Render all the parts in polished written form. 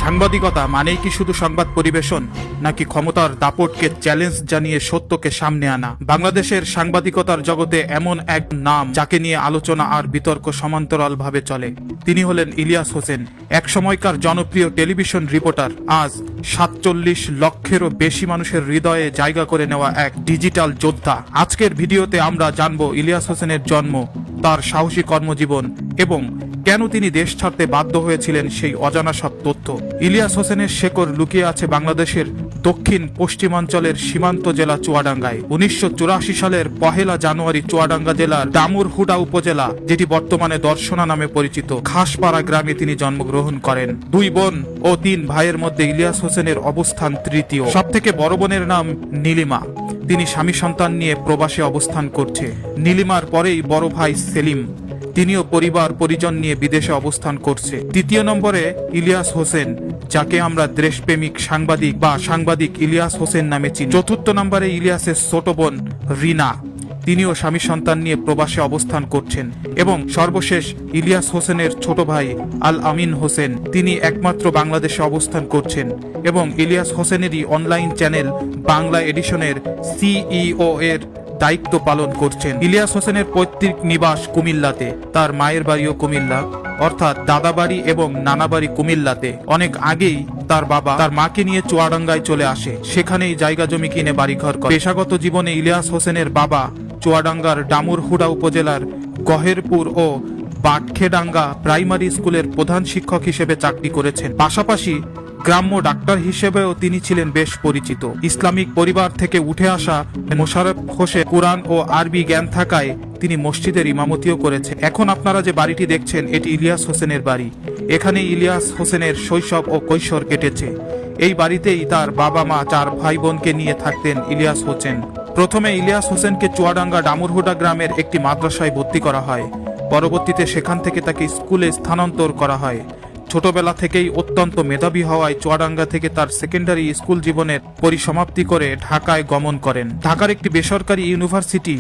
সাংবাদিকতা মানেই কি শুধু সংবাদ পরিবেশন, নাকি ক্ষমতার দাপটকে চ্যালেঞ্জ জানিয়ে সত্যকে সামনে আনা? বাংলাদেশের সাংবাদিকতার জগতে এমন এক নাম যাকে নিয়ে আলোচনা আর বিতর্ক সমান্তরালভাবে চলে। তিনি হলেন ইলিয়াস হোসেন, এক সময়কার জনপ্রিয় টেলিভিশন রিপোর্টার, আজ ৪৭ লক্ষেরও বেশি মানুষের হৃদয়ে জায়গা করে নেওয়া এক ডিজিটাল যোদ্ধা। আজকের ভিডিওতে আমরা জানব ইলিয়াস হোসেনের জন্ম, তার সাহসী কর্মজীবন এবং কেন তিনি দেশ ছাড়তে বাধ্য হয়েছিলেন সেই অজানা সব তথ্য। ইলিয়াস হোসেনের শেকড় লুকিয়ে আছে বাংলাদেশের দক্ষিণ পশ্চিমাঞ্চলের সীমান্ত জেলা চুয়াডাঙ্গায়। ১৯৮৪ সালের ১ জানুয়ারি চুয়াডাঙ্গা জেলার দামুরহুদা উপজেলা, যেটি বর্তমানে দর্শনা নামে পরিচিত, খাসপাড়া গ্রামে তিনি জন্মগ্রহণ করেন। ২ বোন ও ৩ ভাইয়ের মধ্যে ইলিয়াস হোসেনের অবস্থান তৃতীয়। সবথেকে বড় বোনের নাম নীলিমা। তিনি স্বামী সন্তান নিয়ে প্রবাসে অবস্থান করছে। নীলিমার পরেই বড় ভাই সেলিম, তিনিও পরিবার পরিজন নিয়ে বিদেশে অবস্থান করছে। তৃতীয় নম্বরে ইলিয়াস হোসেন, যাকে আমরা দেশপ্রেমিক সাংবাদিক বা সাংবাদিক ইলিয়াস হোসেন নামে চিনি। চতুর্থ নম্বরে ইলিয়াসের ছোট বোন রিনা, তিনিও স্বামী সন্তান নিয়ে প্রবাসে অবস্থান করছেন। এবং সর্বশেষ ইলিয়াস হোসেনের ছোট ভাই আল আমিন হোসেন, তিনি একমাত্র বাংলাদেশে অবস্থান করছেন এবং ইলিয়াস হোসেনেরই অনলাইন চ্যানেল বাংলা এডিশনের সিইও এর দায়িত্ব পালন করছেন। ইলিয়াস হোসেনের পৈতৃক নিবাস কুমিল্লাতে, তার মায়ের বাড়িও কুমিল্লা, অর্থাৎ দাদা বাড়ি এবং নানা বাড়ি কুমিল্লাতে। অনেক আগেই তার বাবা তার মাকে নিয়ে চুয়াডাঙ্গায় চলে আসে, সেখানেই জায়গা জমি কিনে বাড়িঘর করে। পেশাগত জীবনে ইলিয়াস হোসেনের বাবা চুয়াডাঙ্গার দামুরহুদা উপজেলার গহেরপুর ও বাটখেডাঙ্গা প্রাইমারি স্কুলের প্রধান শিক্ষক হিসেবে চাকরি করেছেন। পাশাপাশি গ্রাম্য ডাক্তার হিসেবেও তিনি ছিলেন বেশ পরিচিত। ইসলামিক পরিবার থেকে উঠে আসা মোশাররফ হোসেন কুরআন ও আরবি জ্ঞান থাকায় তিনি মসজিদের ইমামতিও করেছেন। এখন আপনারা যে বাড়িটি দেখছেন, এটি ইলিয়াস হোসেনের বাড়ি। এখানে ইলিয়াস হোসেনের শৈশব ও কৈশোর কেটেছে। এই বাড়িতেই তার বাবা মা ৪ ভাই বোনকে নিয়ে থাকতেন ইলিয়াস হোসেন। প্রথমে ইলিয়াস হোসেনকে চুয়াডাঙ্গা দামুরহুদা গ্রামের একটি মাদ্রাসায় ভর্তি করা হয়। পরবর্তীতে সেখান থেকে তাকে স্কুলে স্থানান্তর করা হয়। ছোটবেলা থেকেই অত্যন্ত মেধাবী হওয়ায় চুয়াডাঙ্গা থেকে তার সেকেন্ডারি স্কুল জীবনের পরিসমাপ্তি করে ঢাকায় গমন করেন। ঢাকার একটি বেসরকারি ইউনিভার্সিটি,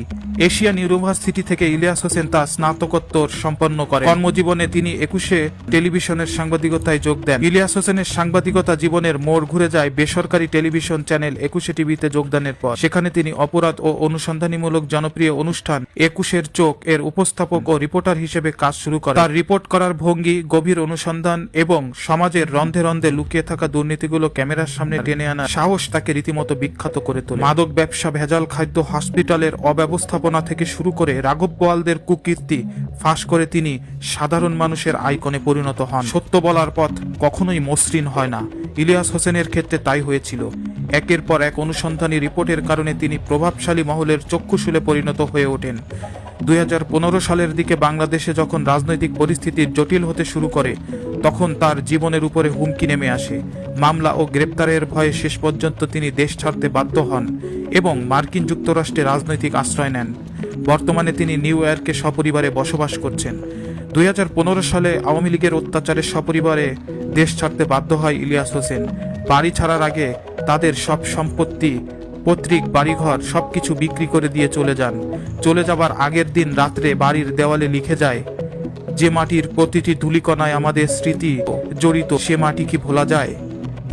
এশিয়ান ইউনিভার্সিটি থেকে ইলিয়াস হোসেন তার স্নাতকোত্তর সম্পন্ন করেন। কর্মজীবনে তিনি ২১ টেলিভিশনের সাংবাদিকতায় যোগ দেন। ইলিয়াস হোসেনের সাংবাদিকতা জীবনের মোড় ঘুরে যায় বেসরকারি টেলিভিশন চ্যানেল ২১ টিভিতে যোগদানের পর। সেখানে তিনি অপরাধ ও অনুসন্ধানীমূলক জনপ্রিয় অনুষ্ঠান ২১ চোখ এর উপস্থাপক ও রিপোর্টার হিসেবে কাজ শুরু করেন। তার রিপোর্ট করার ভঙ্গি, গভীর অনুসন্ধান এবং সমাজের রন্ধে রন্ধে লুকিয়ে থাকা দুর্নীতিগুলো ক্যামেরার সামনে টেনে আনা সাহস তাকে রীতিমতো বিখ্যাত করে তোলে। মাদক ব্যবসা, ভেজাল খাদ্য, হসপিটালের অব্যবস্থাপনা থেকে শুরু করে রাঘব বোয়ালদের কুকীর্তি ফাঁস করে তিনি সাধারণ মানুষের আইকনে পরিণত হন। সত্য বলার পথ কখনোই মসৃণ হয় না। ইলিয়াস হোসেনের ক্ষেত্রে তাই হয়েছিল। একের পর এক অনুসন্ধানী রিপোর্টের কারণে তিনি প্রভাবশালী মহলের চক্ষুশূলে পরিণত হয়ে ওঠেন। ২০১৫ সালের দিকে বাংলাদেশে যখন রাজনৈতিক পরিস্থিতি জটিল হতে শুরু করে, তখন তার জীবনের উপরে হুমকি নেমে আসে। মামলা ও গ্রেপ্তারের ভয়ে শেষ পর্যন্ত তিনি দেশ ছাড়তে বাধ্য হন এবং মার্কিন যুক্তরাষ্ট্রে রাজনৈতিক আশ্রয় নেন। বর্তমানে তিনি নিউ ইয়র্কে সপরিবারে বসবাস করছেন। ২০১৫ সালে আওয়ামী লীগের অত্যাচারে সপরিবারে দেশ ছাড়তে বাধ্য হয় ইলিয়াস হোসেন। বাড়ি ছাড়ার আগে তাদের সব সম্পত্তি, পৈতৃক বাড়িঘর সবকিছু বিক্রি করে দিয়ে চলে যান। চলে যাবার আগের দিন রাত্রে বাড়ির দেওয়ালে লিখে যায়, যে মাটির প্রতিটি ধূলিকণায় আমাদের স্মৃতি জড়িত, সে মাটি কি ভোলা যায়?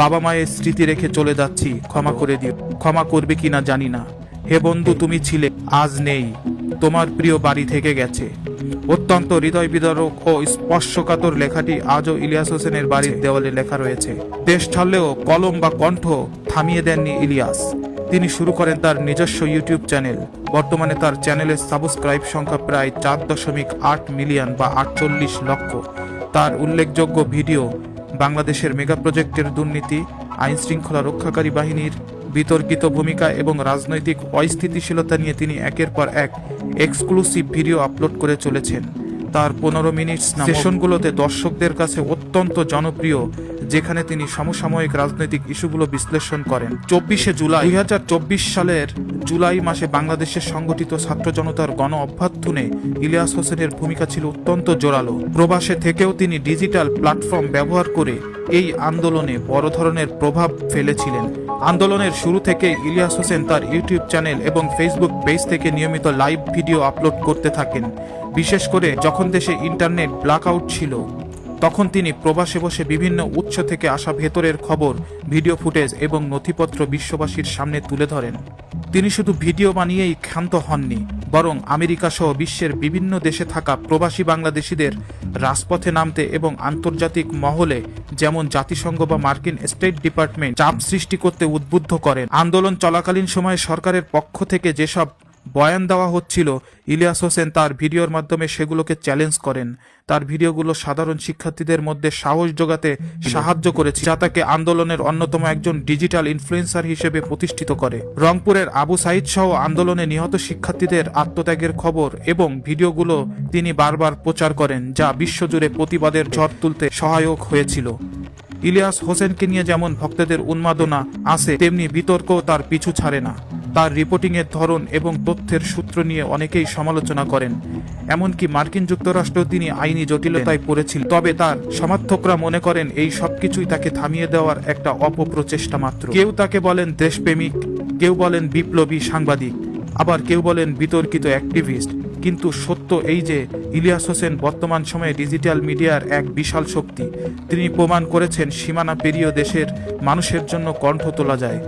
বাবা মায়ের স্মৃতি রেখে চলে যাচ্ছি, ক্ষমা করে দিও। ক্ষমা করবে কিনা জানি না। হে বন্ধু, তুমি ছিলে, আজ নেই, তোমার প্রিয় বাড়ি থেকে গেছে। অত্যন্ত হৃদয় বিদারক ও স্পর্শকাতর লেখাটি আজও ইলিয়াস হোসেনের বাড়ির দেওয়ালে লেখা রয়েছে। দেশ ছাড়লেও কলম বা কণ্ঠ থামিয়ে দেননি ইলিয়াস। তিনি শুরু করেন তার নিজস্ব ইউটিউব চ্যানেল। বর্তমানে তার চ্যানেলের সাবস্ক্রাইব সংখ্যা প্রায় ৪.৮ মিলিয়ন বা ৪৮ লক্ষ। তার উল্লেখযোগ্য ভিডিও বাংলাদেশের মেগা প্রজেক্টের দুর্নীতি, আইন শৃঙ্খলা রক্ষাকারী বাহিনীর বিতর্কিত ভূমিকা এবং রাজনৈতিক অস্থিতিশীলতা নিয়ে তিনি একের পর এক এক্সক্লুসিভ ভিডিও আপলোড করে চলেছেন। তার ১৫ মিনিট সেশনগুলোতে দর্শকদের কাছে অত্যন্ত জনপ্রিয়, যেখানে তিনি সমসাময়িক রাজনৈতিক ইস্যুগুলো বিশ্লেষণ করেন। ২৪শে জুলাই ২০২৪ সালের জুলাই মাসে বাংলাদেশের সংগঠিত ছাত্র জনতার গণ অভ্যুত্থানে ইলিয়াস হোসেনের ভূমিকা ছিল অত্যন্ত জোরালো। প্রবাসে থেকেও তিনি ডিজিটাল প্ল্যাটফর্ম ব্যবহার করে এই আন্দোলনে বড় ধরনের প্রভাব ফেলেছিলেন। আন্দোলনের শুরু থেকে ইলিয়াস হোসেন তার ইউটিউব চ্যানেল এবং ফেসবুক পেজ থেকে নিয়মিত লাইভ ভিডিও আপলোড করতে থাকেন। বিশেষ করে যখন দেশে ইন্টারনেট ব্ল্যাকআউট ছিল, তখন তিনি প্রবাসে বসে বিভিন্ন উৎস থেকে আসা ভেতরের খবর, ভিডিও ফুটেজ এবং নথিপত্র বিশ্ববাসীর সামনে তুলে ধরেন। তিনি শুধু ভিডিও বানিয়েই ক্ষান্ত হননি, বরং আমেরিকা সহ বিশ্বের বিভিন্ন দেশে থাকা প্রবাসী বাংলাদেশিদের রাজপথে নামতে এবং আন্তর্জাতিক মহলে যেমন জাতিসংঘ বা মার্কিন স্টেট ডিপার্টমেন্ট চাপ সৃষ্টি করতে উদ্বুদ্ধ করেন। আন্দোলন চলাকালীন সময়ে সরকারের পক্ষ থেকে যেসব বয়ান দেওয়া হচ্ছিল, ইলিয়াস হোসেন তার ভিডিওর মাধ্যমে সেগুলোকে চ্যালেঞ্জ করেন। তার ভিডিওগুলো সাধারণ শিক্ষার্থীদের মধ্যে সাহস জোগাতে সাহায্য করেছে, যা তাকে আন্দোলনের অন্যতম একজন ডিজিটাল ইনফ্লুয়েন্সার হিসেবে প্রতিষ্ঠিত করে। রংপুরের আবু সাইদ সহ আন্দোলনে নিহত শিক্ষার্থীদের আত্মত্যাগের খবর এবং ভিডিওগুলো তিনি বারবার প্রচার করেন, যা বিশ্বজুড়ে প্রতিবাদের ঝড় তুলতে সহায়ক হয়েছিল। ইলিয়াস হোসেনকে নিয়ে যেমন ভক্তদের উন্মাদনা আছে, তেমনি বিতর্কও তার পিছু ছাড়ে না। তার রিপোর্টিংয়ের ধরন এবং তথ্যের সূত্র নিয়ে অনেকেই সমালোচনা করেন, এমনকি মার্কিন যুক্তরাষ্ট্র তিনি আইনি জটিলতায় পড়েছিল। তবে তার সমর্থকরা মনে করেন এই সবকিছুই তাকে থামিয়ে দেওয়ার একটা অপপ্রচেষ্টা মাত্র। কেউ তাকে বলেন দেশপ্রেমিক, কেউ বলেন বিপ্লবী সাংবাদিক, আবার কেউ বলেন বিতর্কিত অ্যাক্টিভিস্ট। কিন্তু সত্য এই যে ইলিয়াস হোসেন বর্তমান সময়ে ডিজিটাল মিডিয়ার এক বিশাল শক্তি। তিনি প্রমাণ করেছেন সীমানা পেরিয়ে দেশের মানুষের জন্য কণ্ঠ তোলা যায়।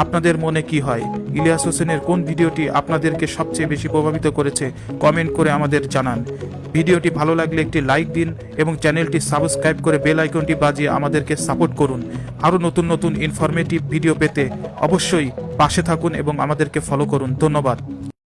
আপনাদের মনে কি হয়, ইলিয়াস হোসেনের কোন ভিডিওটি আপনাদেরকে সবচেয়ে বেশি প্রভাবিত করেছে? কমেন্ট করে আমাদের জানান। ভিডিওটি ভালো লাগলে একটি লাইক দিন এবং চ্যানেলটি সাবস্ক্রাইব করে বেল আইকনটি বাজিয়ে আমাদেরকে সাপোর্ট করুন। আরও নতুন নতুন ইনফরমেটিভ ভিডিও পেতে অবশ্যই পাশে থাকুন এবং আমাদেরকে ফলো করুন। ধন্যবাদ।